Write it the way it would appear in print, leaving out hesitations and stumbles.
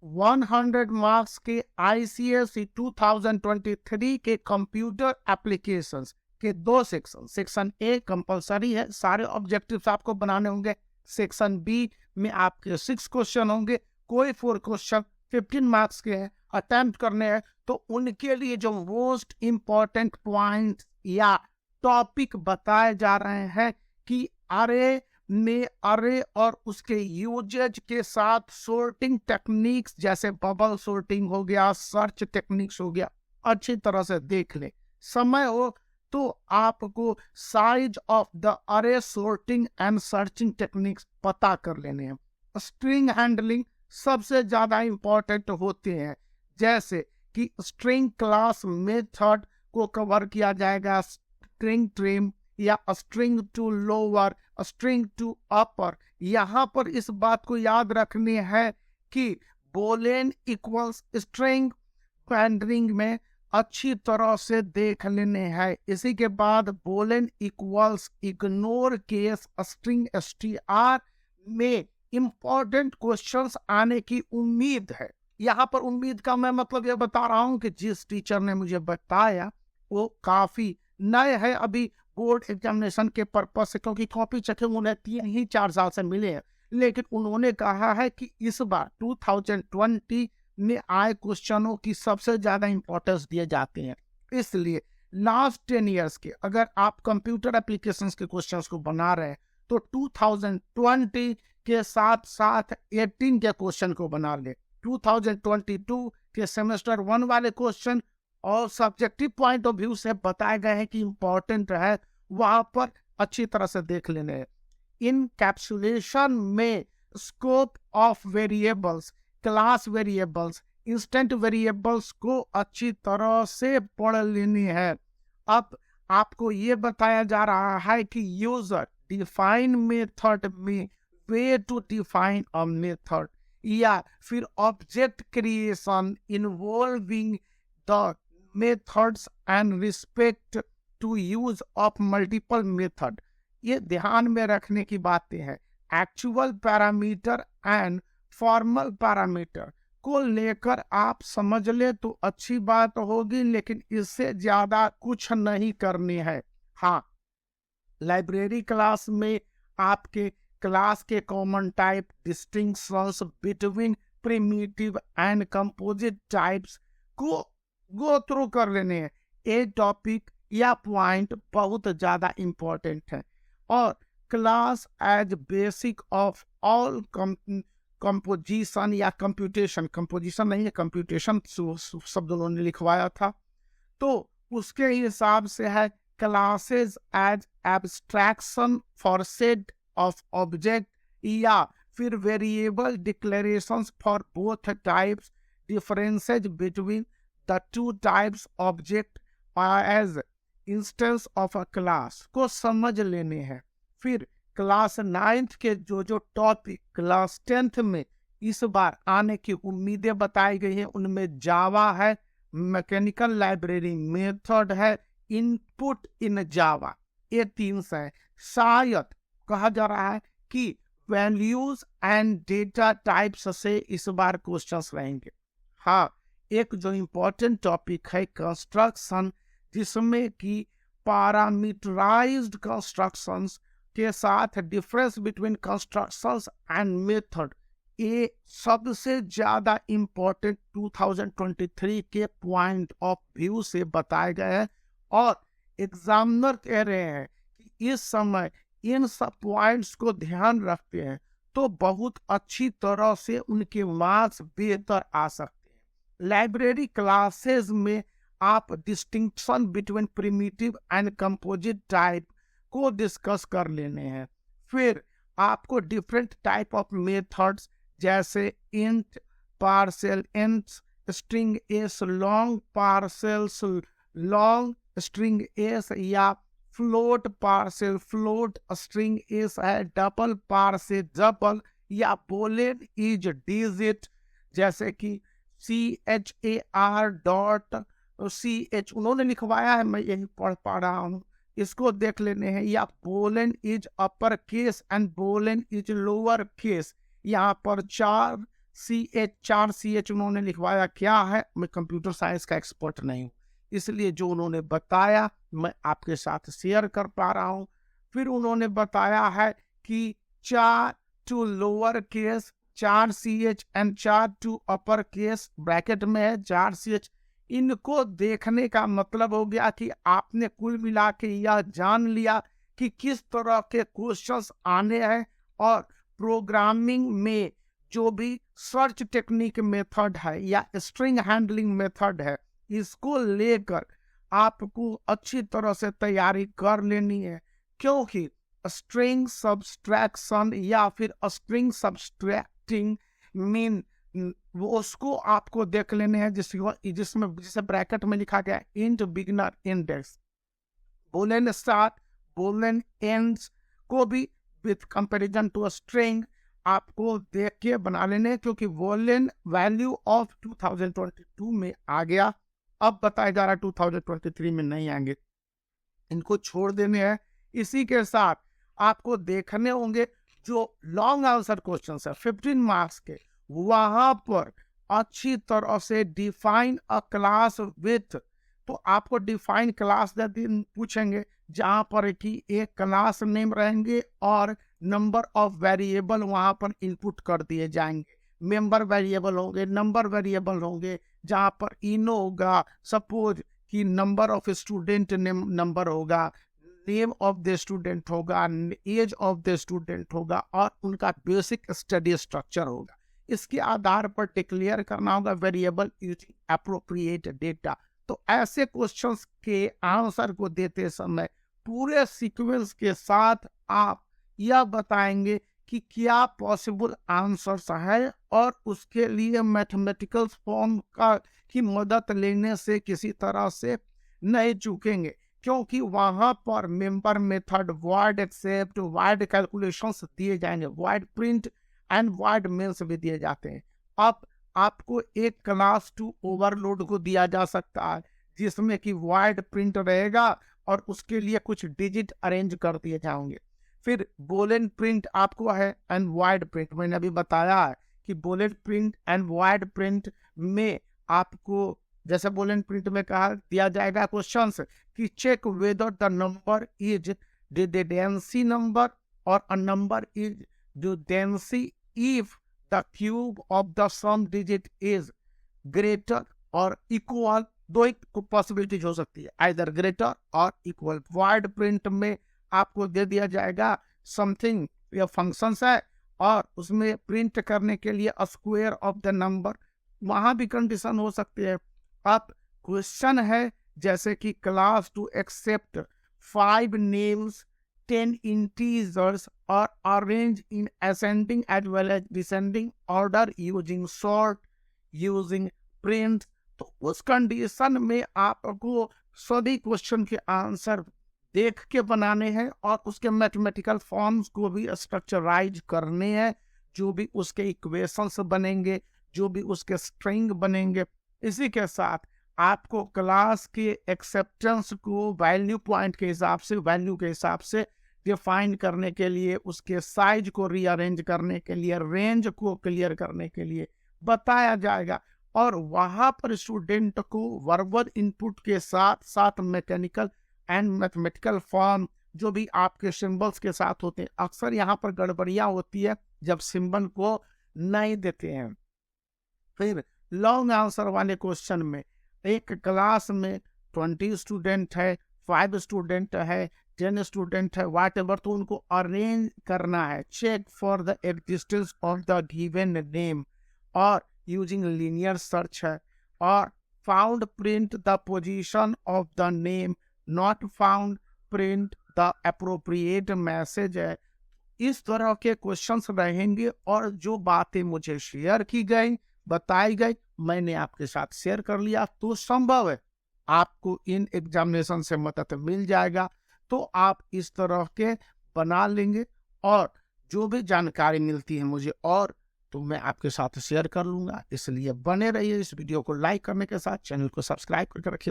100 marks के ICSE 2023 के computer applications के 2 सेक्शन, सेक्शन ए कंपलसरी है, सारे ऑब्जेक्टिव्स आपको बनाने होंगे। सेक्शन बी में आपके 6 क्वेश्चन होंगे, कोई 4 क्वेश्चन 15 मार्क्स के हैं, अटेम्प्ट करने हैं। तो उनके लिए जो मोस्ट इंपॉर्टेंट पॉइंट या टॉपिक बताए जा रहे हैं कि अरे में अरे और उसके यूजेज के साथ सोर्टिंग टेक्निक्स जैसे बबल सोर्टिंग हो गया, सर्च टेक्निक्स हो गया, अच्छी तरह से देख ले। समय हो तो आपको साइज ऑफ द अरे सोर्टिंग एंड सर्चिंग टेक्निक्स पता कर लेने हैं। स्ट्रिंग हैंडलिंग सबसे ज्यादा इंपॉर्टेंट होते हैं, जैसे कि स्ट्रिंग क्लास मेथड को कवर किया जाएगा, स्ट्रिंग ट्रिम या string to lower, string to upper. यहाँ पर इस बात को याद रखनी है कि बोलेन इक्वल्स स्ट्रिंग पैंडरिंग में अच्छी तरह से देख लेने हैं। इसी के बाद बोलेन equals ignore case string str में इंपॉर्टेंट क्वेश्चंस आने की उम्मीद है। यहाँ पर उम्मीद का मैं मतलब ये बता रहा हूँ कि जिस टीचर ने मुझे बताया वो काफी नए हैं अभी बोर्ड एग्जामिनेशन के पर्पज से, क्योंकि कॉपी चेकिंग उन्हें 3-4 साल से मिले हैं। लेकिन उन्होंने कहा है कि इस बार 2020 में आए क्वेश्चनों की सबसे ज्यादा इंपॉर्टेंस दिए जाते हैं। इसलिए लास्ट 10 इयर्स के अगर आप कंप्यूटर एप्लीकेशंस के क्वेश्चंस को बना रहे हैं तो 2020 के साथ साथ 18 के क्वेश्चन को बना ले। 2022 के सेमेस्टर 1 वाले क्वेश्चन और सब्जेक्टिव पॉइंट ऑफ व्यू से बताए गए हैं कि इंपॉर्टेंट है, वहां पर अच्छी तरह से देख लेने हैं। इनकैप्सुलेशन में scope of variables, class variables, instant variables को अच्छी तरह से पढ़ लेनी है। अब आपको ये बताया जा रहा है कि यूजर डिफाइन मेथड में way to define a method या फिर object creation involving the methods and respect to use of multiple method. ये ध्यान में रखने की बातें हैं। Actual parameter and formal parameter को लेकर आप समझ ले तो अच्छी बात होगी, लेकिन इससे ज्यादा कुछ नहीं करनी है। हाँ, लाइब्रेरी क्लास में आपके क्लास के common type, distinctions between primitive and composite types को गो थ्रू कर लेने हैं। ये टॉपिक या पॉइंट बहुत ज्यादा इंपॉर्टेंट है। और class as basic of all composition या कंप्यूटेशन, कंपोजिशन नहीं है कंप्यूटेशन शब्द उन्होंने लिखवाया था, तो उसके हिसाब से है classes as abstraction for set of object या फिर variable declarations for both types, differences between the two types object as instance of a class को समझ लेने हैं। फिर क्लास 9th के जो टॉपिक क्लास 10th में इस बार आने की उम्मीदें बताई गई हैं, उनमें जावा है, मैकेनिकल लाइब्रेरी मेथड है, इनपुट इन जावा, ये 3 है। शायद कहा जा रहा है कि वैल्यूज एंड डेटा टाइप्स से इस बार क्वेश्चंस रहेंगे। हाँ, एक जो इम्पोर्टेंट टॉपिक है कंस्ट्रक्शन, जिसमें कि पैरामीटराइज्ड कंस्ट्रक्शंस के साथ difference between constructions and method, ये सबसे ज्यादा इम्पोर्टेंट 2023 के पॉइंट ऑफ व्यू से बताए गए हैं। और एग्जामिनर कह रहे हैं कि इस समय इन सब पॉइंट्स को ध्यान रखते हैं तो बहुत अच्छी तरह से उनके मार्क्स बेहतर आ सकते हैं। लाइब्रेरी क्लासेस में आप distinction between primitive and composite type को डिस्कस कर लेने हैं। फिर आपको डिफरेंट टाइप ऑफ मेथड्स जैसे int, partial ints, strings, long partials, long strings या float partial float strings है, डबल पार्शियल डबल या बोलेन इज डिजिट जैसे कि CHAR.CH उन्होंने लिखवाया है, मैं यही पढ़ पा रहा हूँ, इसको देख लेने हैं। या boolean is upper case and बोलेन इज लोअर केस, यहाँ पर 4 CH 4 CH उन्होंने लिखवाया, क्या है, मैं कंप्यूटर साइंस का एक्सपर्ट नहीं हूँ, इसलिए जो उन्होंने बताया मैं आपके साथ शेयर कर पा रहा हूँ। फिर उन्होंने बताया है कि 4 to lower case 4 CH and 4 to upper case bracket में है 4 CH। इनको देखने का मतलब हो गया कि आपने कुल मिला के यह जान लिया कि किस तरह के क्वेश्चंस आने हैं, और प्रोग्रामिंग में जो भी सर्च टेक्निक मेथड है या स्ट्रिंग हैंडलिंग मेथड है, इसको लेकर आपको अच्छी तरह से तैयारी कर लेनी है, क्योंकि स्ट्रिंग सब्सट्रैक्शन या फिर स्ट्रिंग सब्सट्रैक्टिंग मीन वो उसको आपको देख लेने हैं जिसमें जिसे ब्रैकेट में लिखा गया int beginner index, Boolean start, Boolean ends को भी विथ कंपैरिजन टू स्ट्रिंग आपको देख के बना लेने, क्योंकि बूलियन वैल्यू ऑफ 2022 में आ गया, अब बताया जा रहा है 2023 में नहीं आएंगे, इनको छोड़ देने हैं। इसी के साथ आपको देखने होंगे जो लॉन्ग आंसर क्वेश्चन है 15 मार्क्स के, वहां पर अच्छी तरह से डिफाइन अ क्लास विथ, तो आपको डिफाइन क्लास दिन पूछेंगे जहां पर कि एक क्लास नेम रहेंगे और नंबर ऑफ वेरिएबल वहां पर इनपुट कर दिए जाएंगे, मेंबर वेरिएबल होंगे, नंबर वेरिएबल होंगे, जहां पर इनो होगा, सपोज कि नंबर ऑफ स्टूडेंट नंबर होगा, नेम ऑफ द स्टूडेंट होगा, एज ऑफ द स्टूडेंट होगा, और उनका बेसिक स्टडी स्ट्रक्चर होगा। इसके आधार पर डिक्लेयर करना होगा वेरिएबल यूजिंग एप्रोप्रिएट डेटा। तो ऐसे क्वेश्चंस के आंसर को देते समय पूरे सीक्वेंस के साथ आप यह बताएंगे कि क्या पॉसिबल आंसर्स है, और उसके लिए मैथमेटिकल फॉर्म का की मदद लेने से किसी तरह से नहीं चूकेंगे, क्योंकि वहां पर member method, void accept, void calculations दिए जाएंगे, void print and void mains भी दिए जाते हैं। अब आपको एक क्लास 2 ओवरलोड को दिया जा सकता है जिसमें कि वॉइड प्रिंट रहेगा और उसके लिए कुछ डिजिट अरेंज कर दिए जाएंगे। फिर बूलियन प्रिंट आपको है एंड वॉइड प्रिंट, मैंने अभी बताया है कि Boolean print and void print में आपको जैसे बूलियन प्रिंट में कहा दिया जाएगा क्वेश्चंस कि check whether the number is डिडेंसी number or a number is डिडेंसी if the cube of the sum digit is greater or equal, दो एक पॉसिबिलिटीज हो सकती है, either greater or equal. Void print में आपको दे दिया जाएगा समथिंग, या फंक्शंस है और उसमें प्रिंट करने के लिए स्क्वायर ऑफ द नंबर, वहां भी कंडीशन हो सकती है। अब क्वेश्चन है जैसे कि class to accept 5 names 10 integers और arrange in ascending as well as descending order using sort using print, तो उस कंडीशन में आपको सभी क्वेश्चन के आंसर देख के बनाने हैं और उसके मैथमेटिकल फॉर्म्स को भी स्ट्रक्चराइज करने हैं, जो भी उसके इक्वेशंस बनेंगे, जो भी उसके स्ट्रिंग बनेंगे। इसी के साथ आपको क्लास के एक्सेप्टेंस को वैल्यू पॉइंट के हिसाब से, वैल्यू के हिसाब से डिफाइन करने के लिए, उसके साइज को रीअरेंज करने के लिए, रेंज को क्लियर करने के लिए बताया जाएगा, और वहां पर स्टूडेंट को वर्बल इनपुट के साथ साथ मैकेनिकल एंड मैथमेटिकल फॉर्म जो भी आपके सिंबल्स के साथ होते हैं, अक्सर यहाँ पर गड़बड़ियाँ होती है जब सिंबल को नहीं देते हैं। फिर लॉन्ग आंसर वाले क्वेश्चन में एक क्लास में 20 स्टूडेंट है, 5 स्टूडेंट है, 10 स्टूडेंट है, वाट एवर, तो उनको अरेंज करना है। Check for the existence of the given name और यूजिंग लीनियर सर्च है, और found print the position of the name, not found print the appropriate message है। इस तरह के क्वेश्चंस रहेंगे, और जो बातें मुझे शेयर की गई, बताई गई, मैंने आपके साथ शेयर कर लिया, तो संभव है आपको इन एग्जामिनेशन से मदद मिल जाएगा। तो आप इस तरह के बना लेंगे, और जो भी जानकारी मिलती है मुझे और तो मैं आपके साथ शेयर कर लूंगा। इसलिए बने रहिए, इस वीडियो को लाइक करने के साथ चैनल को सब्सक्राइब करके रखिए।